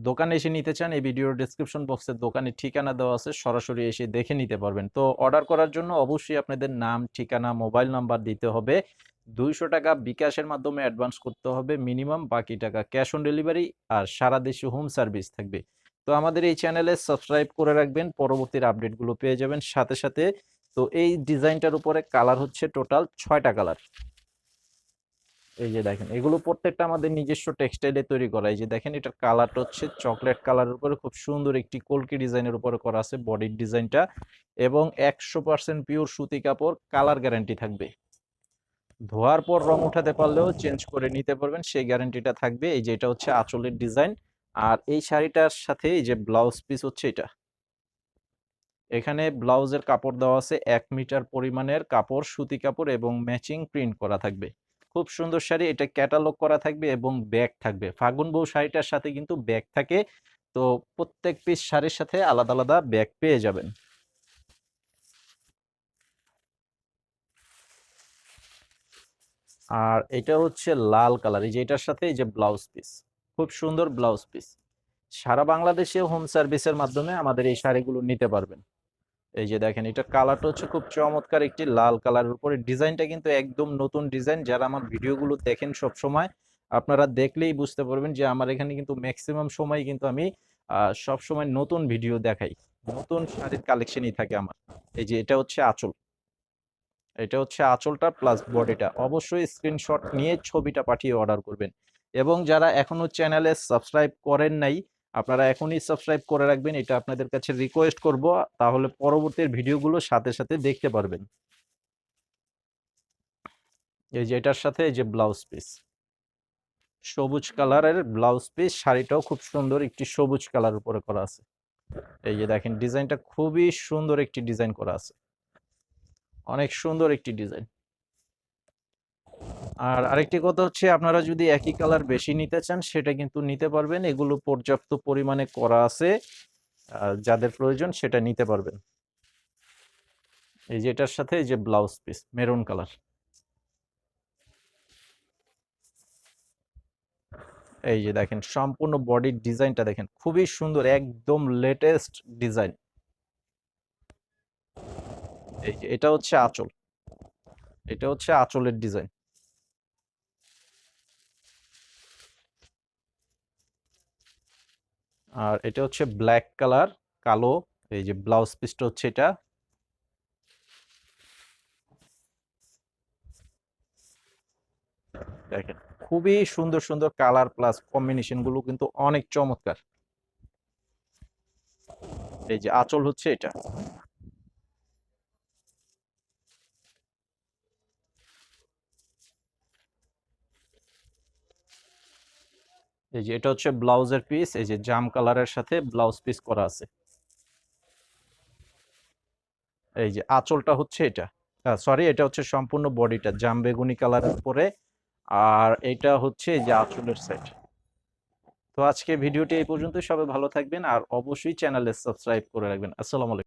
দোকানে এসে নিতে চান, এই ভিডিওর ডেসক্রিপশন বক্সে দোকানের ঠিকানা দেওয়া আছে, সরাসরি এসে দেখে নিতে পারবেন। তো অর্ডার করার জন্য অবশ্যই আপনাদের নাম, ঠিকানা, মোবাইল নাম্বার দিতে হবে। ৳200 বিকাশের মাধ্যমে অ্যাডভান্স করতে হবে মিনিমাম, বাকি টাকা ক্যাশ অন ডেলিভারি, আর সারা দেশে হোম সার্ভিস থাকবে। তো আমাদের এই চ্যানেলে সাবস্ক্রাইব করে রাখবেন, পরবর্তীর আপডেটগুলো পেয়ে যাবেন সাথে, সাথে। তো এই ডিজাইনটার উপরে কালার হচ্ছে টোটাল ৬ টা কালার। এই যে দেখেন, এগুলো প্রত্যেকটা আমাদের নিজস্ব টেক্সটাইলে তৈরি করা। এই যে দেখেন, এটার কালারটা হচ্ছে চকলেট কালারের উপরে খুব সুন্দর একটি কলকি ডিজাইনের উপরে করা আছে বডির ডিজাইনটা, এবং 100% পিওর সুতি কাপড়, কালার গ্যারান্টি থাকবে। ধোয়ার পর রং উঠাতে পারলেও চেঞ্জ করে নিতে পারবেন, সেই গ্যারান্টিটা থাকবে। এই যে এটা হচ্ছে আঁচলের ডিজাইন, আর এই শাড়িটার সাথে এই যে ব্লাউজ পিস হচ্ছে এটা। এখানে ব্লাউজের কাপড় দেওয়া আছে ১ মিটার পরিমাণের কাপড়, সুতি কাপড়, এবং ম্যাচিং প্রিন্ট করা থাকবে। খুব সুন্দর শাড়ি, এটা ক্যাটালগ করা থাকবে এবং ব্যাগ থাকবে। ফাগুন বউ শাড়িটার সাথে কিন্তু ব্যাগ থাকে। তো প্রত্যেক পিস শাড়ির সাথে আলাদা, আলাদা ব্যাগ পেয়ে যাবেন। আর এটা হচ্ছে লাল কালার, এই যে এটার সাথে এই যে ব্লাউজ পিস, খুব সুন্দর ব্লাউজ পিস। সারা বাংলাদেশে হোম সার্ভিসের মাধ্যমে আমাদের এই শাড়িগুলো নিতে পারবেন। এই যে দেখেন, এটা কালারটা হচ্ছে খুব চমৎকার একটি লাল কালারের উপরে। ডিজাইনটা কিন্তু একদম নতুন ডিজাইন। যারা আমার ভিডিওগুলো দেখেন সব সময়, আপনারা দেখলেই বুঝতে পারবেন যে আমার এখানে কিন্তু ম্যাক্সিমাম সময় কিন্তু আমি সব সময় নতুন ভিডিও দেখাই, নতুন শাড়ির কালেকশনই থাকে আমার। এই যে এটা হচ্ছে আঁচল, এটা হচ্ছে আঁচলটা প্লাস বডিটা। অবশ্যই স্ক্রিনশট নিয়ে ছবিটা পাঠিয়ে অর্ডার করবেন। এবং যারা এখনো চ্যানেলে সাবস্ক্রাইব করেন নাই, আপনারা এখনই সাবস্ক্রাইব করে রাখবেন, এটা আপনাদের কাছে রিকোয়েস্ট করব। তাহলে পরবর্তীর ভিডিওগুলো সাথে, সাথে দেখতে পারবেন। এই যে এটার সাথে এই যে ব্লাউজ পিস, সবুজ কালারের ব্লাউজ পিস। শাড়িটাও খুব সুন্দর একটি সবুজ কালার উপরে করা আছে। এই যে দেখেন, ডিজাইনটা খুবই সুন্দর একটি ডিজাইন করা আছে, অনেক সুন্দর একটি ডিজাইন। আর আরেকটি কথা হচ্ছে, আপনারা যদি একই কালার বেশি নিতে চান সেটা কিন্তু নিতে পারবেন। এগুলো পর্যাপ্ত পরিমাণে করা আছে, যাদের প্রয়োজন সেটা নিতে পারবেন। এই যে এটার সাথে এই যে ব্লাউজ পিস মেরুন কালার। এই যে দেখেন, সম্পূর্ণ বডির ডিজাইনটা দেখেন, খুবই সুন্দর, একদম লেটেস্ট ডিজাইন। এই যে এটা হচ্ছে আঁচল, এটা হচ্ছে আঁচলের ডিজাইন। আর এটা হচ্ছে ব্ল্যাক কালার, কালো। এই যে ব্লাউজ পিসটা হচ্ছে এটা। দেখেন, খুবই সুন্দর সুন্দর কালার প্লাস কম্বিনেশন গুলো কিন্তু অনেক চমৎকার। এই যে আঁচল হচ্ছে এটা। এই যে এটা হচ্ছে ব্লাউজের পিস, এই যে জাম কালারের সাথে ব্লাউজ পিস করা আছে। এই যে আঁচলটা হচ্ছে এটা, সরি, এটা হচ্ছে সম্পূর্ণ বডিটা জাম বেগুনি কালারের উপরে। আর এটা হচ্ছে এই যে আঁচলের সেট। তো আজকে ভিডিওটি এই পর্যন্তই। সবাই ভালো থাকবেন, আর অবশ্যই চ্যানেলে সাবস্ক্রাইব করে রাখবেন। আসসালামু আলাইকুম।